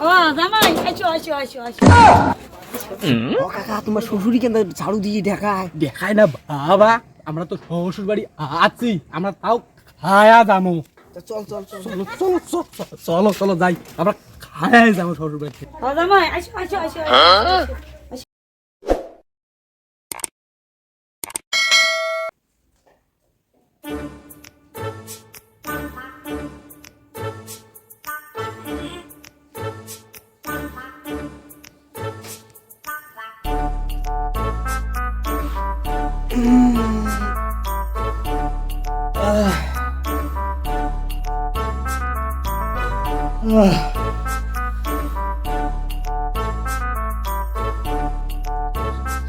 ও জামাই আসো আসো আসো আসো ও কাকা তোমার শ্বশুরি কেন ঝাড়ু দিয়ে দেখায়? দেখায় না বাবা, আমরা তো শ্বশুর বাড়ি আছি, আমরা তাও খায়া যাবো। চল চল চল চলো চলো চলো চলো চলো যাই, আমরা খায়া যাবো শ্বশুর বাড়িতে। ও জামাই আসো আসো আসো আসো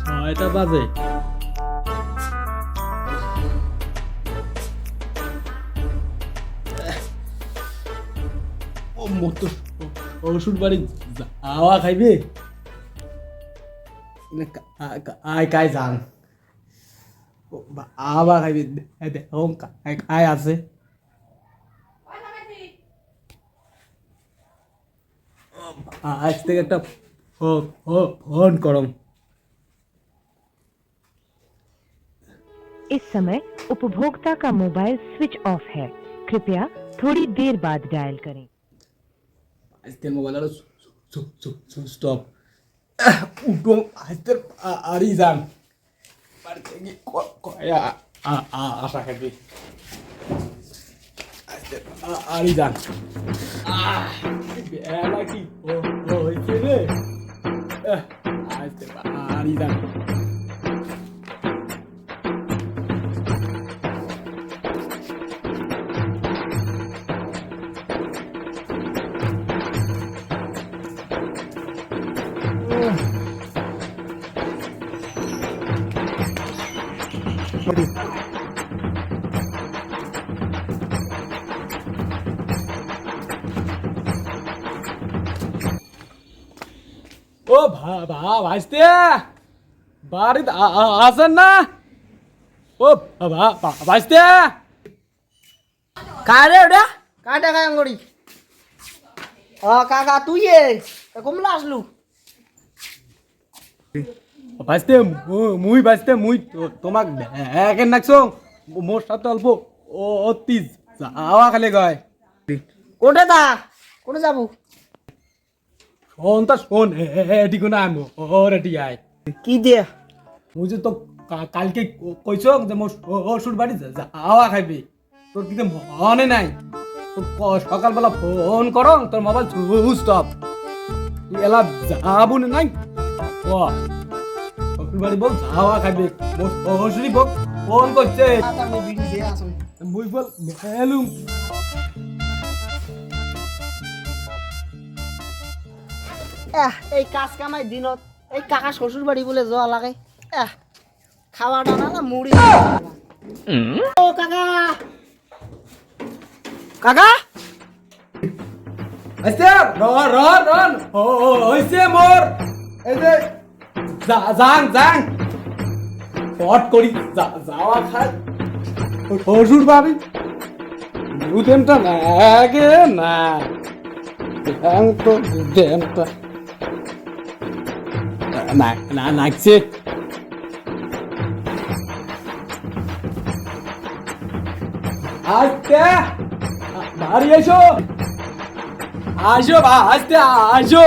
ছয়টা বাজে। ও মতো শ্বশুর বাড়ি যাওয়া খাইবে না, আয় কায় যান আবার খাইবে দেখো কায় আছে। আজ থেকে একটা ফোন করম। इस समय उपभोक्ता का मोबाइल स्विच ऑफ है। कृपया थोड़ी देर बाद डायल करें। আজকে মোবাইল আরো স্টপ উঠো, আজকে আরই যান বাড়িতে গিয়ে কয়া আশা খাইবে, আজকে আরই যান। বেলা কি হয়েছে রে, আজকে আরই যান। ও ভাইস্তে বাড়িতে আসেন না? ও ভাইস্তে কারে ওটা কাটা খায় আঙ্গুরি? ও কাকা তুই কমলা আসলু? ভাইস্তে মুই ভাইস্তে মুই তোমাক দেখেন নাকছো, মোর সাথে অল্প অতি যাওয়া খালি গয়। কোটে তা কোটে যাবো? শোন তা শোন, এটি কোনো আমি ওর এটি আয়। কি দিয়ে? মুই যে তো কালকে কইছ যে মোর শ্বশুর বাড়ি যাওয়া খাইবি, তোর কিন্তু মনে নাই। তো সকালবেলা ফোন করো, তোর মোবাইল সুইচ অফ, তুই এলা যাবো না নাই। ও শ্বশুর বাড়ি বল যাওয়া খাইবি, মোর শ্বশুরি বল ফোন করছে, আমি বিড়ি দিয়ে আসুন। মুই বল গেলুম। এই কাজ কামাই দিনত এই কাকা শ্বশুর বাড়ি বলে যাওয়া লাগে। খাওয়া দাওয়া না মুড়ি। ও কাকা কাকা আচ্ছা রন হইছে মোর, এই যে যাং যাং পট করি যাওয়া খাই শ্বশুর বাড়ি দুদেমটা লাগে না, দেন তো দেমটা না না নাকছে। আজকে বাড়ি এসো, আসো আসতে আসো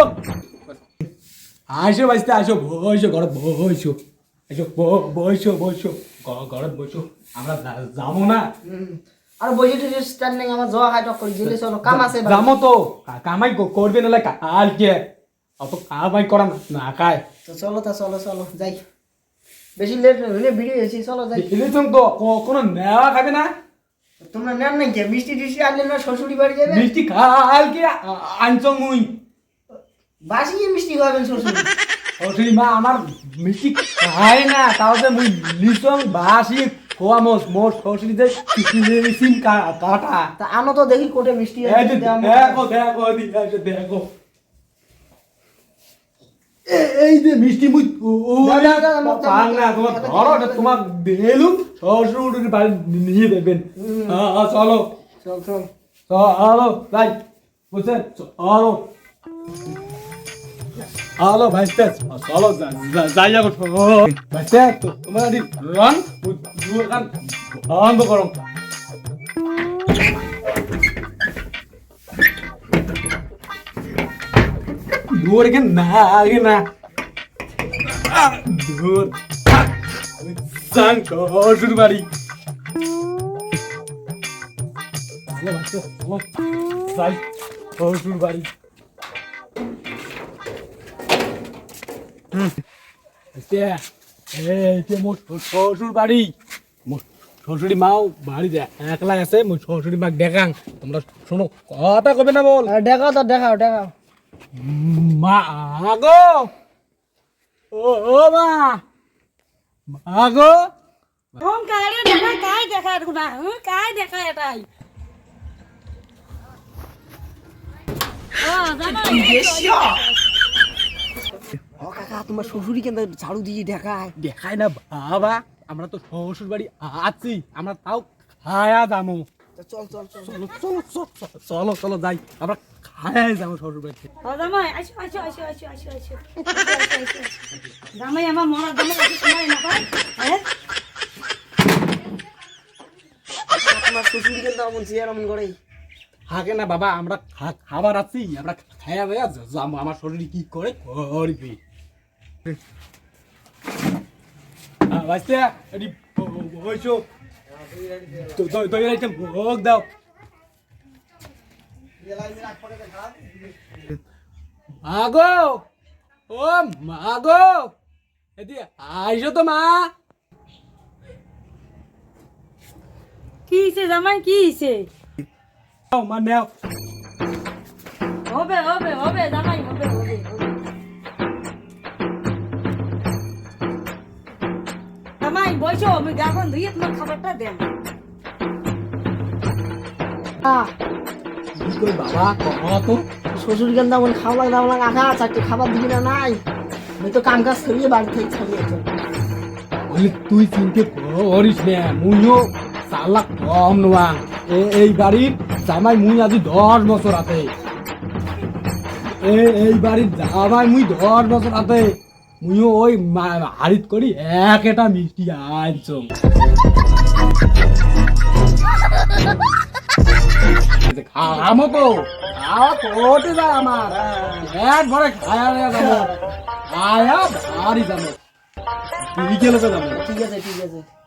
আসো বাজতে আসো, বসো ঘরে বসো, আসো বসো বসো ঘরে বসো, আমরা যাবো না। আর বসে টসে স্ট্যান্ডিং আমার যাওয়া খাই টক করি জেলে চলো কাম আছে। যাবো তো, কামাই করবে নাহলে কালকে অত কামাই করা না খায়। তো চলো তা চলো চলো যাই, বেশি লেট হইলে ভিডিও এসেছি চলো যাই। ইলেকশন তো কোনো নেওয়া খাবে না, তোমরা নেন নাই কে মিষ্টি টিষ্টি আনলে না শ্বশুরি বাড়ি যাবে? মিষ্টি কালকে আনছ মুই। বাসি মিষ্টি খাবেন শ্বশুর? শ্বশুরি মা আমার মিষ্টি খায় না, তাও যে মুই লিচং বাসি খোয়া মোর শ্বশুরি যে সিম কাটা। তা আনো তো দেখি কোটে মিষ্টি আছে। এই যে দেখো দেখো এদিকে দেখো, এই যে মিষ্টি মুই পাং না, তোমার ধরো তোমার দিলুম শ্বশুর বাড়ি নিয়ে দেবেন। চলো চল চল চলো যাই, বুঝছেন? চলো হ্যালো ভাইস্তে চলো যাই যাবো ভাইস্তে তোমার রান বন্ধ করো দূর এখানে না আগে না দূর সাং শ্বশুর বাড়ি যাই শ্বশুর বাড়ি শ্বশুর বাড়ি শ্বশুরি মাও বাড়ি একলা আছে শ্বশুরি মাক দেখাং তোমরা শোনো কথা কবে না বল দেখাও তো দেখাও দেখাও মা গো ও মা গো কোন কারে দেখা কাই দেখা না কাই দেখা এটাই জামাই ও কাকা তোমার শ্বশুরি কেন ঝাড়ু দিয়ে দেখায় দেখায় না বাবা আমরা তো শ্বশুর বাড়ি আছি আমরা তাও খায়া যাবো চল চল চল চলো চলো চলো চলো চলো যাই আমরা খায়া যাবো শ্বশুর বাড়িতে জামাই আসো আসো আসো আসো আসো আসো জামাই আমার মরা জামাই আসো সময় না পাই হ্যাঁ তোমার শ্বশুরি কেন এমন চেয়ার এমন করে হাগে না বাবা আমরা খাবার আছি আমরা খায়া দেয়া যাবো আমার শরীর কি করে করবি বাচ্চা এটি হয়েছো দই আইটেম ভোগ দাও মাগো ও মাগো এদি আইসো তো মা কি হইছে জামাই কি হইছে মা নেও হবে হবে হবে জামাই হবে হবে জামাই বসো আমি গাখন ধুয়ে তোমার খাবারটা দেন কি কই বাবা কত শ্বশুর কেন এমন খাওয়া দাওয়া লাগে আঘা চারটে খাবার দিবি না নাই আমি তো কাম কাজ করিয়ে বাড়ি থেকে ছাড়িয়েছে বলে তুই চিনতে করিস না মুইও চালাক কম নোয়াং এই বাড়ির জামাই মুই আজি 10 বছর আতে এই বাড়ির জামাই মুই 10 বছর আতে মুইও ওই হাড়িত করি একটা মিষ্টি আনছো খামো তো খাওয়া কোটে যায় আমার এক ভরে খায়া যাবো আয়া বাড়ি যাবো বিকেলে তো যাবো ঠিক আছে ঠিক আছে